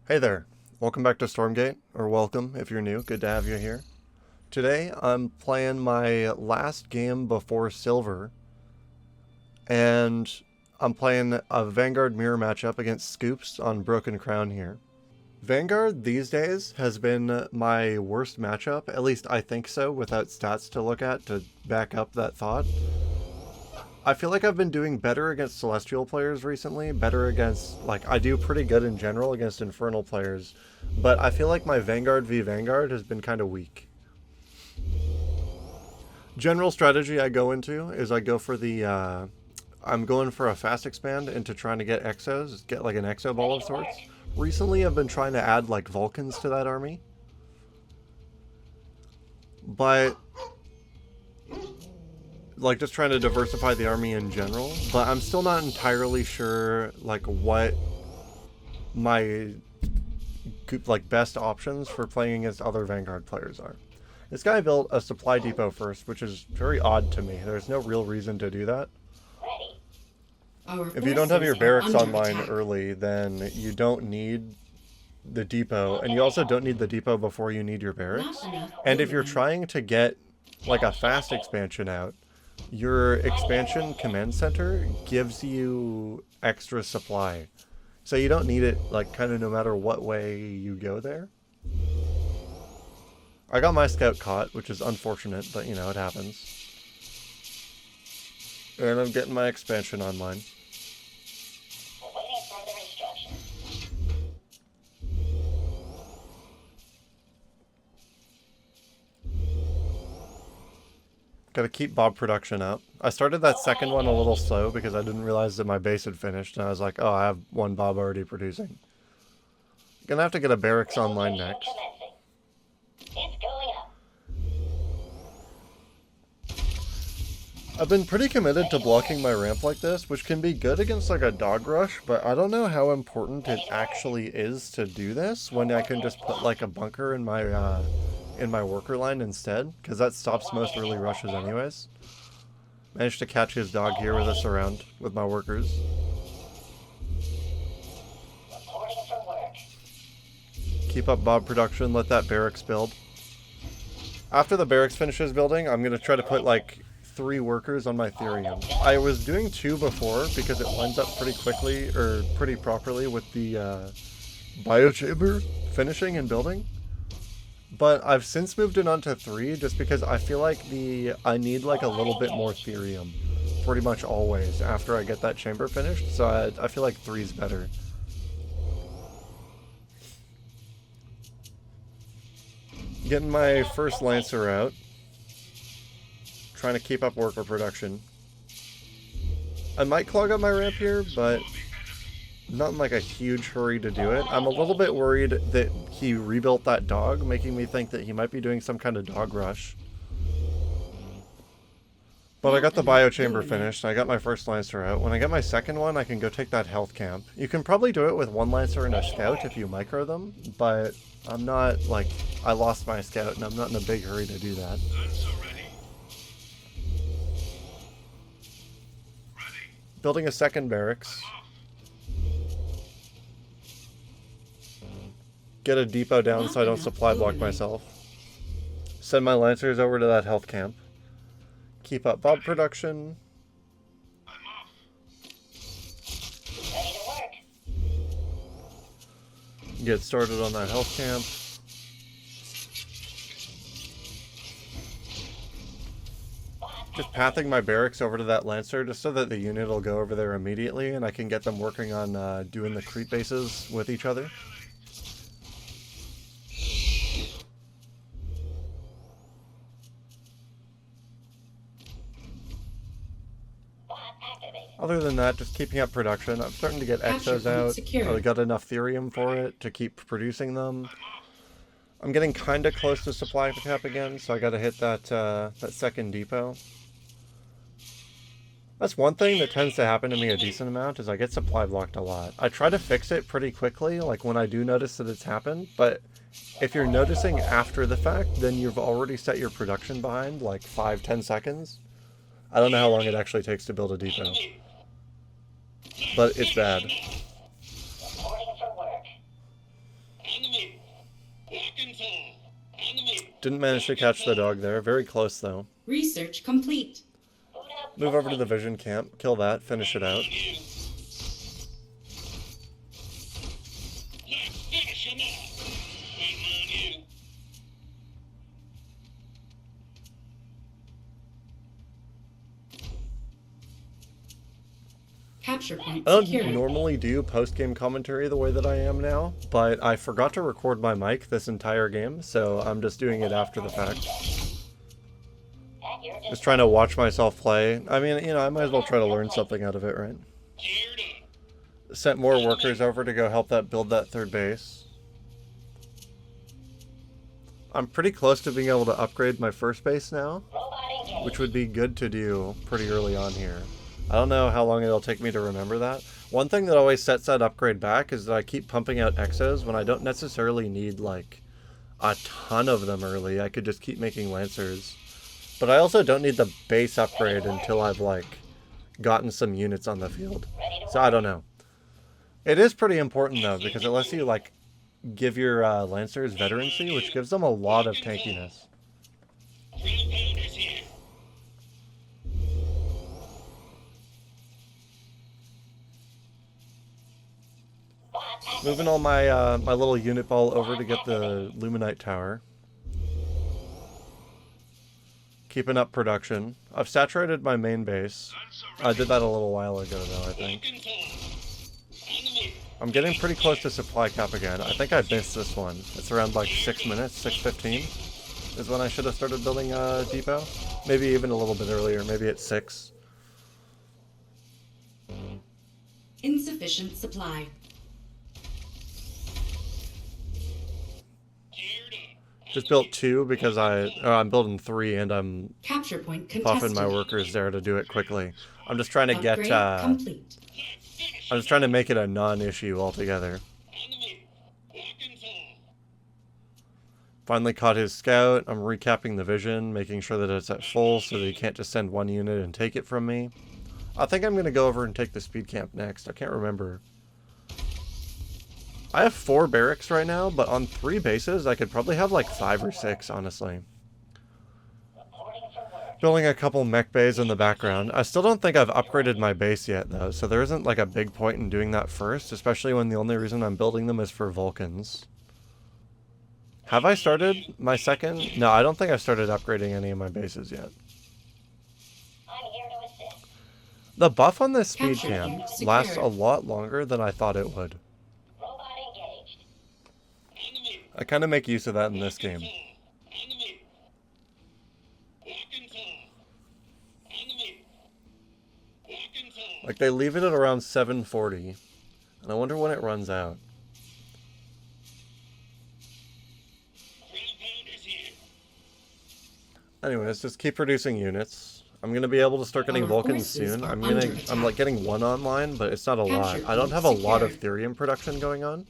Hey there, welcome back to Stormgate, or welcome if you're new, good to have you here. Today I'm playing my last game before Silver, and I'm playing a Vanguard mirror matchup against Scoops on Broken Crown here. Vanguard these days has been my worst matchup, at least I think so, without stats to look at to back up that thought. I feel like I've been doing better against Celestial players recently, better against, I do pretty good in general against Infernal players, but I feel like my Vanguard v Vanguard has been kind of weak. General strategy I go into is I go for I'm going for a fast expand into trying to get Exos, get like an Exo ball of sorts. Recently I've been trying to add like Vulcans to that army, but just trying to diversify the army in general, but I'm still not entirely sure what my best options for playing against other Vanguard players are. This guy built a supply depot first, which is very odd to me. There's no real reason to do that. If you don't have your barracks online early, then you don't need the depot, and you also don't need the depot before you need your barracks. And if you're trying to get a fast expansion out, your expansion command center gives you extra supply. So you don't need it, kind of no matter what way you go there. I got my scout caught, which is unfortunate, but you know, it happens. And I'm getting my expansion online. Gotta keep Bob production up. I started that second one a little slow because I didn't realize that my base had finished, and I was like, oh, I have one Bob already producing. Gonna have to get a barracks online next. I've been pretty committed to blocking my ramp like this, which can be good against a dog rush, but I don't know how important it actually is to do this when I can just put a bunker in my worker line instead, because that stops most early rushes anyways. Managed to catch his dog here with us around with my workers. Keep up Bob production, let that barracks build. After the barracks finishes building, I'm going to try to put 3 workers on my Therium. I was doing 2 before because it lines up pretty quickly, or pretty properly with the biochamber finishing and building. But I've since moved it on to 3 just because I feel like I need a little bit more Therium pretty much always after I get that chamber finished, so I feel like 3's better. Getting my first Lancer out. Trying to keep up worker production. I might clog up my ramp here, but not in a huge hurry to do it. I'm a little bit worried that he rebuilt that dog, making me think that he might be doing some kind of dog rush. But I got the biochamber finished, I got my first Lancer out. When I get my second one, I can go take that health camp. You can probably do it with 1 Lancer and a scout if you micro them, but I'm not, I lost my scout and I'm not in a big hurry to do that. Building a second barracks. Get a depot down so I don't supply block myself. Send my Lancers over to that health camp. Keep up Bob production. Get started on that health camp. Just pathing my barracks over to that Lancer just so that the unit will go over there immediately and I can get them working on doing the creep bases with each other. Other than that, just keeping up production. I'm starting to get Exos out. I got enough Therium for it to keep producing them. I'm getting kind of close to supply cap again, so I gotta hit that second depot. That's one thing that tends to happen to me a decent amount, is I get supply blocked a lot. I try to fix it pretty quickly, when I do notice that it's happened, but if you're noticing after the fact, then you've already set your production behind, 5-10 seconds. I don't know how long it actually takes to build a depot. But it's bad. Didn't manage to catch the dog there. Very close, though. Research complete. Move over to the vision camp. Kill that. Finish it out. Capture point I don't secured. normally do post-game commentary the way that I am now, but I forgot to record my mic this entire game, so I'm just doing it after the fact. Just trying to watch myself play. I mean, you know, I might as well try to learn something out of it, right? Sent more workers over to go help build that third base. I'm pretty close to being able to upgrade my first base now, which would be good to do pretty early on here. I don't know how long it'll take me to remember that. One thing that always sets that upgrade back is that I keep pumping out exos when I don't necessarily need, like, a ton of them early. I could just keep making Lancers. But I also don't need the base upgrade until I've, like, gotten some units on the field. So I don't know. It is pretty important, though, because it lets you, like, give your Lancers veterancy, which gives them a lot of tankiness. Moving all my my little unit ball over to get the Luminite Tower. Keeping up production. I've saturated my main base. I did that a little while ago, though, I think. I'm getting pretty close to supply cap again. I think I missed this one. It's around like 6 minutes, 6:15 is when I should have started building a depot. Maybe even a little bit earlier, maybe at 6. Insufficient supply. Just built 2 because I'm building 3 and I'm Capture point contested. buffing my workers there to do it quickly. I'm just trying to Upgrade get complete. I'm just trying to make it a non-issue altogether. Finally caught his scout. I'm recapping the vision, making sure that it's at full so that he can't just send one unit and take it from me. I think I'm going to go over and take the speed camp next. I can't remember. I have 4 barracks right now, but on 3 bases, I could probably have like 5 or 6, honestly. Building a couple mech bays in the background. I still don't think I've upgraded my base yet, though, so there isn't like a big point in doing that first, especially when the only reason I'm building them is for Vulcans. Have I started my second? No, I don't think I've started upgrading any of my bases yet. The buff on this speed camp lasts a lot longer than I thought it would. I kind of make use of that in this game. Like, they leave it at around 740, and I wonder when it runs out. Anyways, just keep producing units. I'm gonna be able to start getting Vulcans soon. I'm like getting 1 online, but it's not a lot. I don't have a lot of Therium production going on.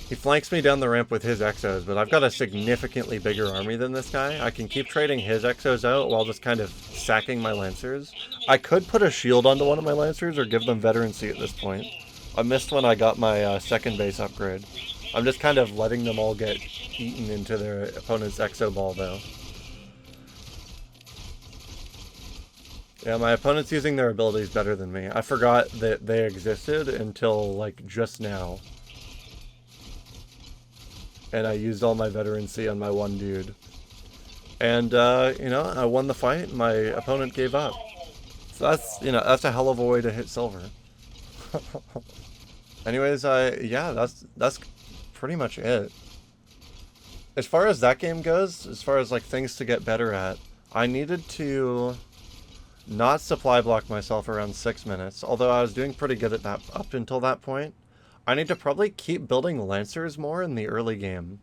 He flanks me down the ramp with his exos, but I've got a significantly bigger army than this guy. I can keep trading his exos out while just kind of sacking my Lancers. I could put a shield onto one of my Lancers or give them veterancy at this point. I missed when I got my second base upgrade. I'm just kind of letting them all get eaten into their opponent's exo ball, though. Yeah, my opponent's using their abilities better than me. I forgot that they existed until, like, just now. And I used all my veterancy on my one dude. And, you know, I won the fight, my opponent gave up. So that's, you know, that's a hell of a way to hit silver. Anyways, yeah, that's pretty much it. As far as that game goes, as far as, like, things to get better at, I needed to not supply block myself around 6 minutes, although I was doing pretty good at that up until that point. I need to probably keep building Lancers more in the early game.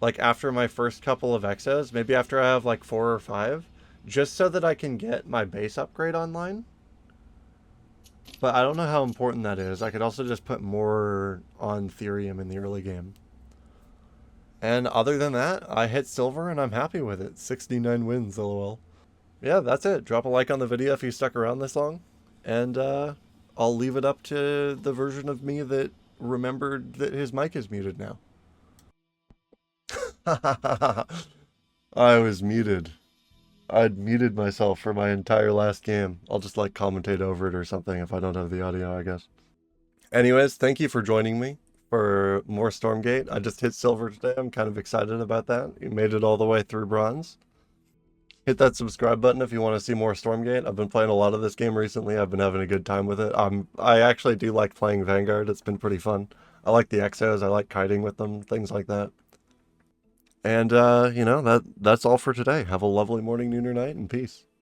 Like after my first couple of exos, maybe after I have like 4 or 5, just so that I can get my base upgrade online. But I don't know how important that is. I could also just put more on Therium in the early game. And other than that, I hit silver and I'm happy with it. 69 wins, lol. Yeah, that's it. Drop a like on the video if you stuck around this long. And, I'll leave it up to the version of me that remembered that his mic is muted now. I was muted. I'd muted myself for my entire last game. I'll just like commentate over it or something if I don't have the audio, I guess. Anyways, thank you for joining me for more Stormgate. I just hit silver today. I'm kind of excited about that. You made it all the way through bronze. Hit that subscribe button if you want to see more Stormgate. I've been playing a lot of this game recently. I've been having a good time with it. I actually do like playing Vanguard. It's been pretty fun. I like the exos. I like kiting with them, things like that. And, you know, that's all for today. Have a lovely morning, noon, or night, and peace.